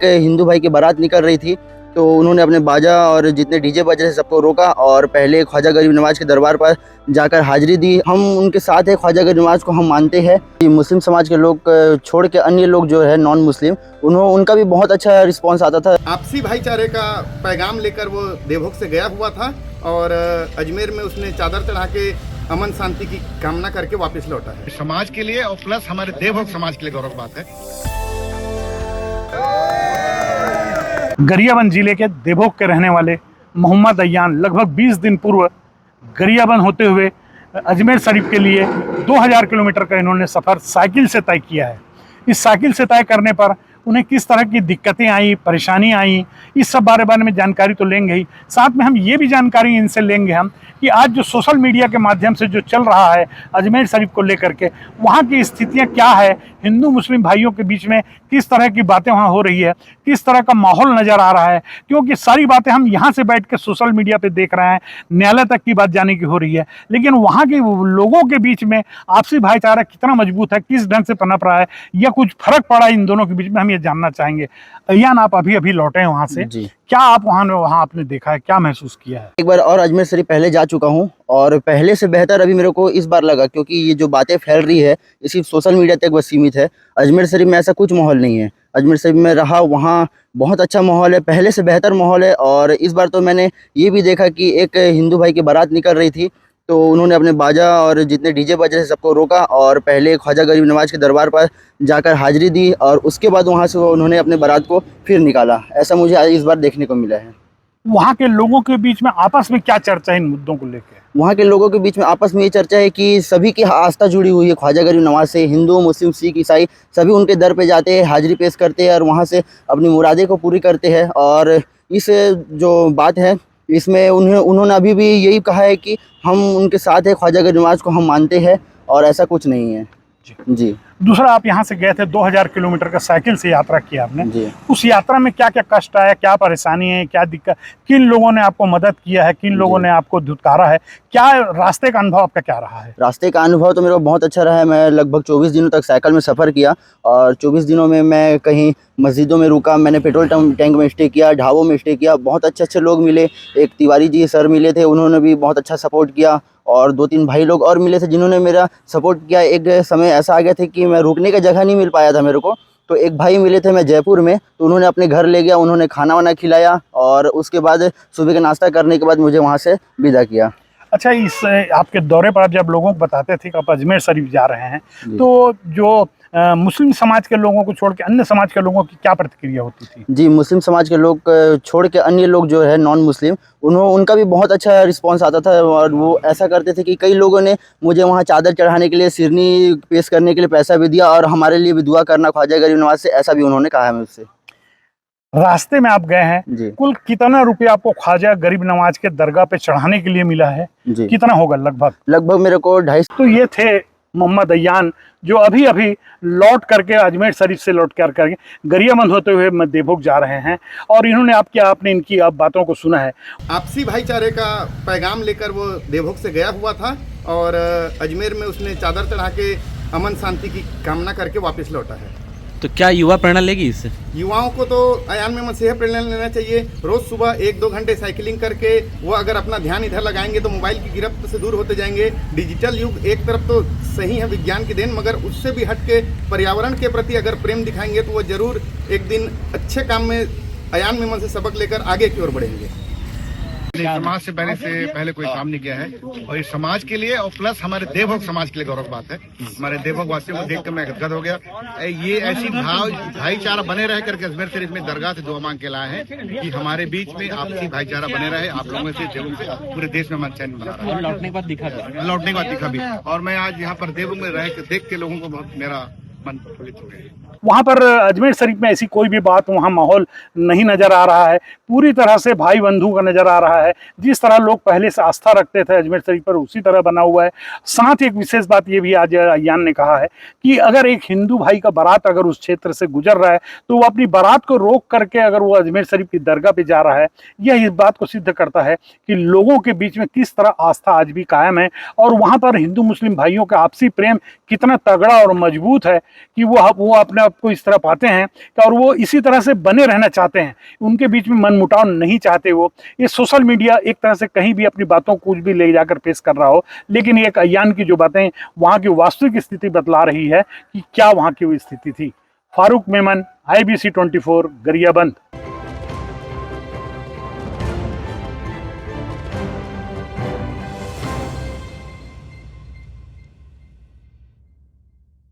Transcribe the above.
एक हिंदू भाई की बारात निकल रही थी, तो उन्होंने अपने बाजा और जितने डीजे बज रहे सबको रोका और पहले ख्वाजा गरीब नवाज के दरबार पर जाकर हाजिरी दी। हम उनके साथ है, ख्वाजा गरीब नवाज को हम मानते हैं। मुस्लिम समाज के लोग छोड़ के अन्य लोग जो है नॉन मुस्लिम, उनका भी बहुत अच्छा रिस्पॉन्स आता था। आपसी भाईचारे का पैगाम लेकर वो देवभोग से गया हुआ था और अजमेर में उसने चादर चढ़ा के अमन शांति की कामना करके वापस लौटा है। समाज के लिए और प्लस हमारे देवभोग समाज के लिए गौरव बात है। गरियाबंद जिले के देवभोग के रहने वाले मोहम्मद अय्यान लगभग 20 दिन पूर्व गरियाबंद होते हुए अजमेर शरीफ के लिए 2000 किलोमीटर का इन्होंने सफ़र साइकिल से तय किया है। इस साइकिल से तय करने पर उन्हें किस तरह की दिक्कतें आई, परेशानी आई, इस सब बारे में जानकारी तो लेंगे ही, साथ में हम ये भी जानकारी इनसे लेंगे हम कि आज जो सोशल मीडिया के माध्यम से जो चल रहा है अजमेर शरीफ को लेकर के, वहाँ की स्थितियाँ क्या है, हिंदू मुस्लिम भाइयों के बीच में किस तरह की बातें वहाँ हो रही है, किस तरह का माहौल नज़र आ रहा है, क्योंकि सारी बातें हम यहाँ से बैठ के सोशल मीडिया पे देख रहे हैं, न्यायालय तक की बात जाने की हो रही है, लेकिन वहाँ के लोगों के बीच में आपसी भाईचारा कितना मजबूत है, किस ढंग से पनप रहा है, या कुछ फर्क पड़ा इन दोनों के बीच में, हम ये जानना चाहेंगे। अय्यान, आप अभी लौटे हैं वहाँ से, क्या आप वहाँ आपने देखा है, क्या महसूस किया है? एक बार और अजमेर शरीफ पहले जा चुका हूँ और पहले से बेहतर अभी मेरे को इस बार लगा, क्योंकि ये जो बातें फैल रही है ये सिर्फ सोशल मीडिया तक बस सीमित है। अजमेर शरीफ में ऐसा कुछ माहौल नहीं है। अजमेर शरीफ में रहा, वहाँ बहुत अच्छा माहौल है, पहले से बेहतर माहौल है। और इस बार तो मैंने ये भी देखा कि एक हिंदू भाई की बारात निकल रही थी, तो उन्होंने अपने बाजा और जितने डीजे बज रहे सबको रोका और पहले ख्वाजा गरीब नवाज के दरबार पर जाकर हाजिरी दी और उसके बाद वहाँ से उन्होंने अपने बारात को फिर निकाला। ऐसा मुझे इस बार देखने को मिला है। वहाँ के लोगों के बीच में आपस में क्या चर्चा है इन मुद्दों को लेकर? वहाँ के लोगों के बीच में आपस में ये चर्चा है कि सभी की आस्था जुड़ी हुई है ख्वाजा गरीब नवाज से। हिंदू, मुस्लिम, सिख, ईसाई सभी उनके दर पे जाते हैं, हाजिरी पेश करते हैं और वहाँ से अपनी मुरादें को पूरी करते हैं। और इस जो बात है इसमें उन्होंने अभी भी यही कहा है कि हम उनके साथ है, ख्वाजा गरीब नवाज को हम मानते हैं और ऐसा कुछ नहीं है। जी। दूसरा, आप यहाँ से गए थे, 2000 किलोमीटर का साइकिल से यात्रा किया आपने जी। उस यात्रा में क्या क्या कष्ट आया, क्या परेशानी है, क्या दिक्कत, किन लोगों ने आपको मदद किया है, किन लोगों ने आपको धुतकारा है, क्या रास्ते का अनुभव आपका क्या रहा है? रास्ते का अनुभव तो मेरा बहुत अच्छा रहा है। मैं लगभग 24 दिनों तक साइकिल में सफ़र किया और 24 दिनों में मैं कहीं मस्जिदों में रुका, मैंने पेट्रोल टैंक में स्टे किया, ढाबों में स्टे किया। बहुत अच्छे लोग मिले। एक तिवारी जी सर मिले थे, उन्होंने भी बहुत अच्छा सपोर्ट किया और 2-3 भाई लोग और मिले थे जिन्होंने मेरा सपोर्ट किया। एक समय ऐसा आ गया था कि मैं रुकने का जगह नहीं मिल पाया था मेरे को, तो एक भाई मिले थे मैं जयपुर में, तो उन्होंने अपने घर ले गया, उन्होंने खाना वाना खिलाया और उसके बाद सुबह का नाश्ता करने के बाद मुझे वहाँ से विदा किया। अच्छा, इस आपके दौरे पर आप जब लोगों को बताते थे कि आप अजमेर शरीफ जा रहे हैं, तो जो मुस्लिम समाज के लोगों को छोड़ के अन्य समाज के लोगों की क्या प्रतिक्रिया होती थी? जी, मुस्लिम समाज के लोग छोड़ के अन्य लोग जो है नॉन मुस्लिम, उनका भी बहुत अच्छा रिस्पांस आता था और वो ऐसा करते थे कि कई लोगों ने मुझे वहाँ चादर चढ़ाने के लिए, सिरनी पेश करने के लिए पैसा भी दिया और हमारे लिए भी दुआ करना ख्वाजा गरीब नवाज से, ऐसा भी उन्होंने कहा है मुझसे। रास्ते में आप गए हैं, कुल कितना रुपया आपको ख्वाजा गरीब नवाज के दरगाह पे चढ़ाने के लिए मिला है? कितना होगा लगभग? मेरे को 250। तो ये थे मोहम्मद अय्यान, जो अभी लौट करके अजमेर शरीफ से लौट करके गरियाबंद होते हुए देवभोग जा रहे हैं और इन्होंने आपने इनकी अब बातों को सुना है। आपसी भाईचारे का पैगाम लेकर वो देवभोग से गया हुआ था और अजमेर में उसने चादर चढ़ा के अमन शांति की कामना करके वापस लौटा है। तो क्या युवा प्रेरणा लेगी इससे? युवाओं को तो अय्यान में मसीह प्रेरणा लेना चाहिए। रोज सुबह 1-2 घंटे साइकिलिंग करके वो अगर अपना ध्यान इधर लगाएंगे तो मोबाइल की गिरफ्त से दूर होते जाएंगे। डिजिटल युग एक तरफ तो सही है, विज्ञान की देन, मगर उससे भी हट के पर्यावरण के प्रति अगर प्रेम दिखाएंगे तो वो जरूर एक दिन अच्छे काम में अय्यान में से सबक लेकर आगे की ओर बढ़ेंगे। समाज से पहले कोई काम नहीं किया है और इस समाज के लिए और प्लस हमारे देवभोग समाज के लिए गौरव बात है। हमारे देवभोग वासियों को देखकर मैं गदगद हो गया। ये ऐसी भाईचारा बने रहे करके अजमेर शरीफ में दरगाह से दुआ मांग के लाए हैं कि हमारे बीच में आपसी भाईचारा बने रहे। आप लोगों से देवभोग से पूरे देश में मन चैन बना रहा है। लौटने के बाद दिखा भी और मैं आज यहाँ पर देवभोग में रह के देख के लोगों को बहुत मेरा मन प्रफुल्लित हो गया। वहाँ पर अजमेर शरीफ में ऐसी कोई भी बात, वहाँ माहौल नहीं नज़र आ रहा है, पूरी तरह से भाई बंधु का नज़र आ रहा है। जिस तरह लोग पहले से आस्था रखते थे अजमेर शरीफ पर, उसी तरह बना हुआ है। साथ ही एक विशेष बात ये भी आज अय्यान ने कहा है कि अगर एक हिंदू भाई का बारात अगर उस क्षेत्र से गुजर रहा है तो वो अपनी बारात को रोक करके अगर वो अजमेर शरीफ की दरगाह पे जा रहा है, यह इस बात को सिद्ध करता है कि लोगों के बीच में किस तरह आस्था आज भी कायम है और वहाँ पर हिंदू मुस्लिम भाइयों का आपसी प्रेम कितना तगड़ा और मजबूत है, कि वो अपने आप को इस तरह पाते हैं कि और वो इसी तरह से बने रहना चाहते हैं, उनके बीच में मनमुटाव नहीं चाहते। वो ये सोशल मीडिया एक तरह से कहीं भी अपनी बातों को कुछ भी ले जाकर पेश कर रहा हो, लेकिन एक अयान की जो बातें वहाँ की वास्तविक स्थिति बतला रही है कि क्या वहाँ की वो स्थिति थी। फारूक मेमन, IBC 24, गरियाबंद।